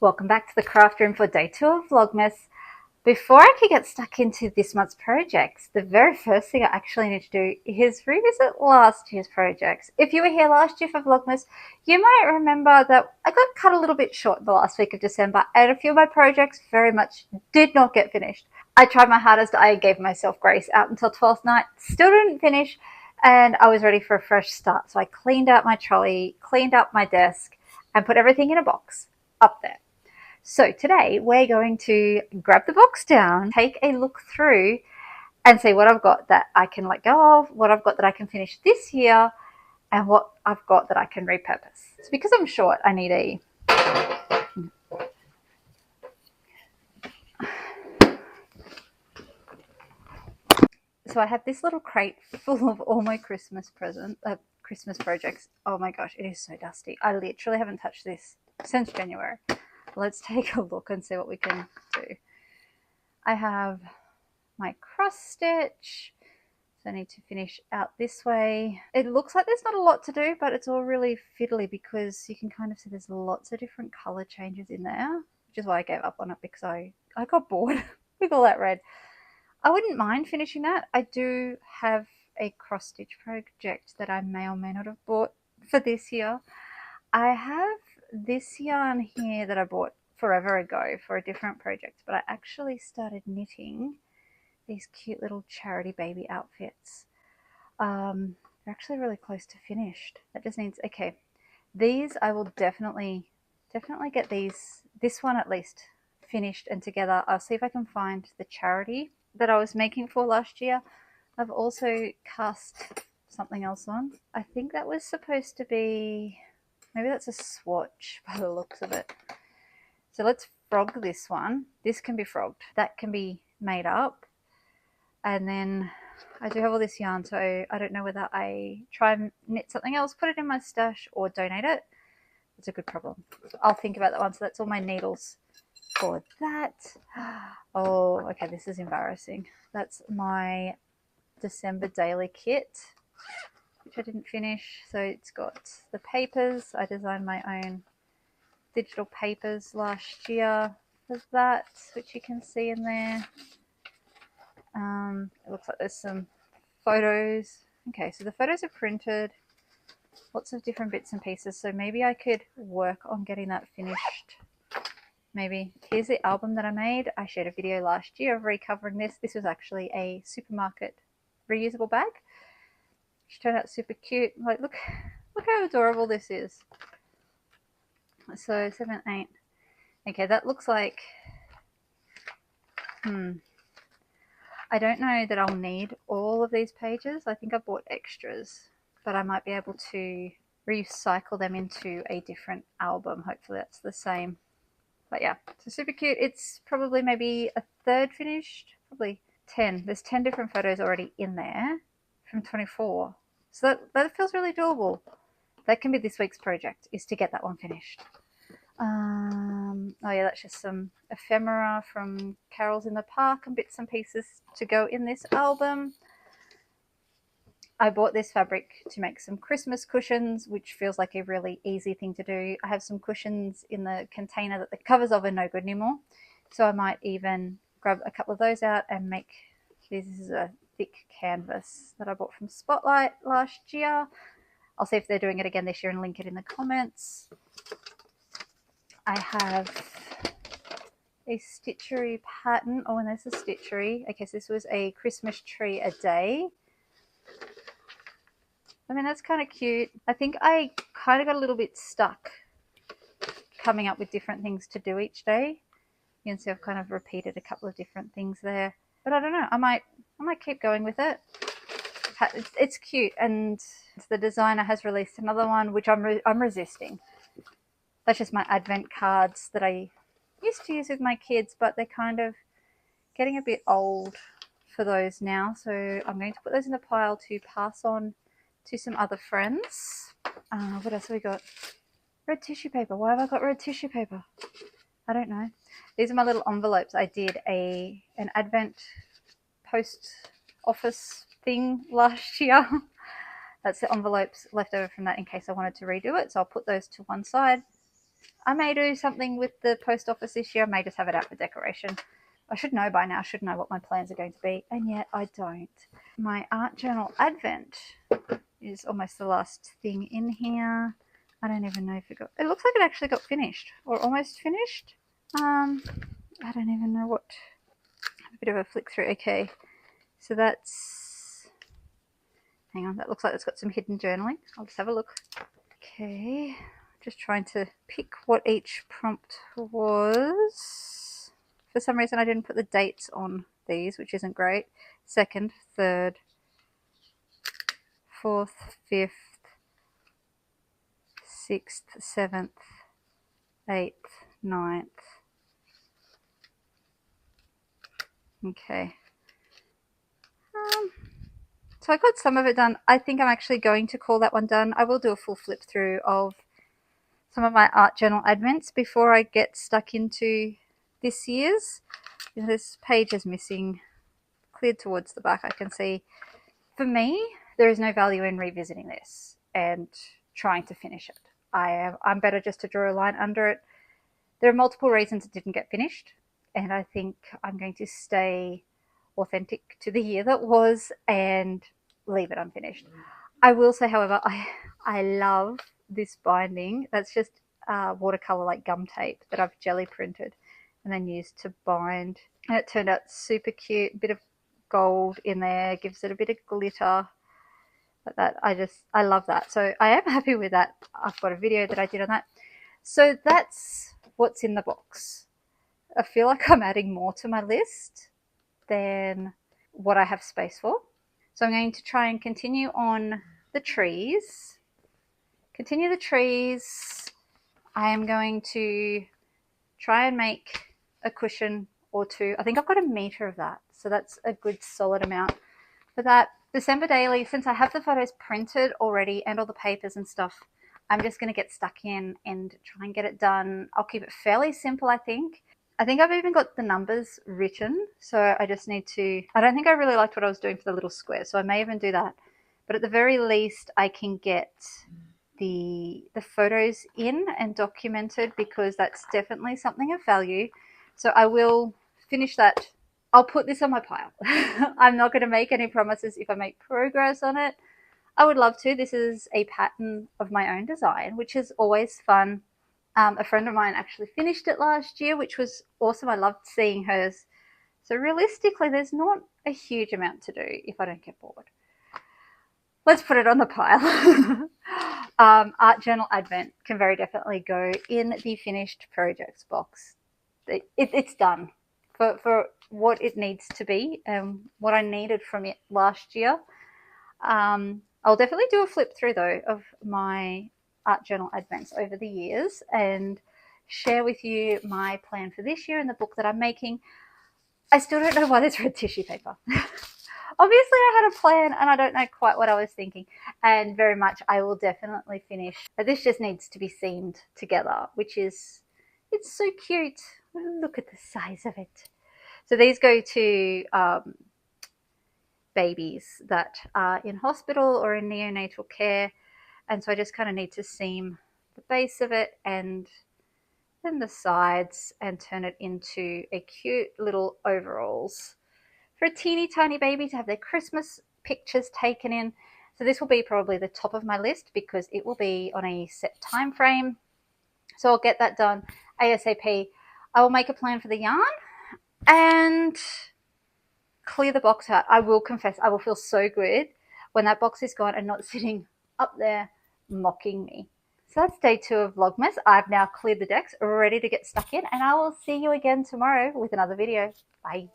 Welcome back to the craft room for day 2 of Vlogmas. Before I can get stuck into this month's projects, the very first thing I actually need to do is revisit last year's projects. If you were here last year for Vlogmas, you might remember that I got cut a little bit short the last week of December and a few of my projects very much did not get finished. I tried my hardest, I gave myself grace out until 12th night, still didn't finish, and I was ready for a fresh start. So I cleaned out my trolley, cleaned up my desk, and put everything in a box up there. So today we're going to grab the box down, take a look through and see what I've got that I can let go of, what I've got that I can finish this year, and what I've got that I can repurpose. So because I'm short, I need a so I have this little crate full of all my Christmas projects. Oh my gosh, it is so dusty. I literally haven't touched this since January. Let's take a look and see what we can do. I have my cross stitch. So I need to finish out this way. It looks like there's not a lot to do, but it's all really fiddly because you can kind of see there's lots of different color changes in there, which is why I gave up on it because I got bored with all that red. I wouldn't mind finishing that. I do have a cross stitch project that I may or may not have bought for this year. I have this yarn here that I bought forever ago for a different project, but I actually started knitting these cute little charity baby outfits. They're actually really close to finished. That just needs, okay, these I will definitely get this one at least finished and together. I'll see if I can find the charity that I was making for last year. I've also cast something else on. I think that was supposed to be, maybe that's a swatch by the looks of it. So let's frog this one. This can be frogged. That can be made up. And then I do have all this yarn, so I don't know whether I try and knit something else, put it in my stash, or donate it. It's a good problem. I'll think about that one. So that's all my needles for that. Oh, okay, this is embarrassing. That's my December daily kit, which I didn't finish. So it's got the papers. I designed my own digital papers last year. There's that, which you can see in there. It looks like there's some photos. Okay, so the photos are printed, lots of different bits and pieces, so maybe I could work on getting that finished. Maybe. Here's the album that I made. I shared a video last year of recovering this. This was actually a supermarket reusable bag, which turned out super cute. Like, look how adorable this is. So 7, 8. Okay, that looks like I don't know that I'll need all of these pages. I think I bought extras, but I might be able to recycle them into a different album. Hopefully that's the same. But yeah, so super cute. It's probably maybe a third finished, probably 10. There's 10 different photos already in there from 24. So that feels really doable. That can be this week's project, is to get that one finished. Oh yeah, that's just some ephemera from Carols in the Park and bits and pieces to go in this album. I bought this fabric to make some Christmas cushions, which feels like a really easy thing to do. I have some cushions in the container that the covers of are no good anymore, so I might even grab a couple of those out and make, this is a thick canvas that I bought from Spotlight last year. I'll see if they're doing it again this year and link it in the comments. I have a stitchery pattern. Oh, and there's a stitchery. Okay, so this was a Christmas tree a day. I mean, that's kind of cute. I think I kind of got a little bit stuck coming up with different things to do each day. You can see I've kind of repeated a couple of different things there. But I don't know. I might keep going with it. It's cute, and the designer has released another one, which I'm resisting. That's just my advent cards that I used to use with my kids, but they're kind of getting a bit old for those now. So I'm going to put those in the pile to pass on to some other friends. What else have we got? Red tissue paper. Why have I got red tissue paper? I don't know. These are my little envelopes. I did an advent post office thing last year. That's the envelopes left over from that in case I wanted to redo it. So I'll put those to one side. I may do something with the post office this year. I may just have it out for decoration. I should know by now. I should know what my plans are going to be, and yet I don't. My art journal advent is almost the last thing in here. I don't even know if it got... It looks like it actually got finished or almost finished. I don't even know what... A bit of a flick through. Okay, so that's... Hang on, that looks like it's got some hidden journaling. I'll just have a look. Okay, just trying to pick what each prompt was. For some reason I didn't put the dates on these, which isn't great. 2nd, 3rd, 4th, 5th, 6th, 7th, 8th, 9th. Okay. So I got some of it done. I think I'm actually going to call that one done. I will do a full flip through of some of my art journal advents before I get stuck into this year's. This page is missing, cleared towards the back. I can see, for me, there is no value in revisiting this and trying to finish it. I'm better just to draw a line under it. There are multiple reasons it didn't get finished, and I think I'm going to stay authentic to the year that was and leave it unfinished. I will say, however, I love this binding. That's just watercolor like gum tape that I've jelly printed and then used to bind. And it turned out super cute. A bit of gold in there, gives it a bit of glitter. Like that. I love that. So I am happy with that. I've got a video that I did on that. So that's what's in the box. I feel like I'm adding more to my list than what I have space for. So I'm going to try and continue on the trees. Continue the trees. I am going to try and make a cushion or two. I think I've got a meter of that. So that's a good solid amount for that. December daily, since I have the photos printed already and all the papers and stuff, I'm just going to get stuck in and try and get it done. I'll keep it fairly simple, I think. I think I've even got the numbers written, so I just need to... I don't think I really liked what I was doing for the little square, so I may even do that. But at the very least, I can get the photos in and documented, because that's definitely something of value. So I will finish that. I'll put this on my pile. I'm not going to make any promises if I make progress on it. I would love to. This is a pattern of my own design, which is always fun. A friend of mine actually finished it last year, which was awesome. I loved seeing hers. So realistically, there's not a huge amount to do if I don't get bored. Let's put it on the pile. Art Journal Advent can very definitely go in the finished projects box. It's done for what it needs to be and what I needed from it last year. I'll definitely do a flip through, though, of my art journal advents over the years and share with you my plan for this year and the book that I'm making. I still don't know why there's red tissue paper. Obviously I had a plan and I don't know quite what I was thinking, and very much I will definitely finish. But this just needs to be seamed together, which is, it's so cute. Look at the size of it. So these go to babies that are in hospital or in neonatal care. And so I just kind of need to seam the base of it and then the sides and turn it into a cute little overalls for a teeny tiny baby to have their Christmas pictures taken in. So this will be probably the top of my list because it will be on a set time frame. So I'll get that done ASAP. I will make a plan for the yarn and clear the box out. I will confess, I will feel so good when that box is gone and not sitting up there mocking me. So that's day 2 of Vlogmas. I've now cleared the decks, ready to get stuck in, and I will see you again tomorrow with another video. Bye.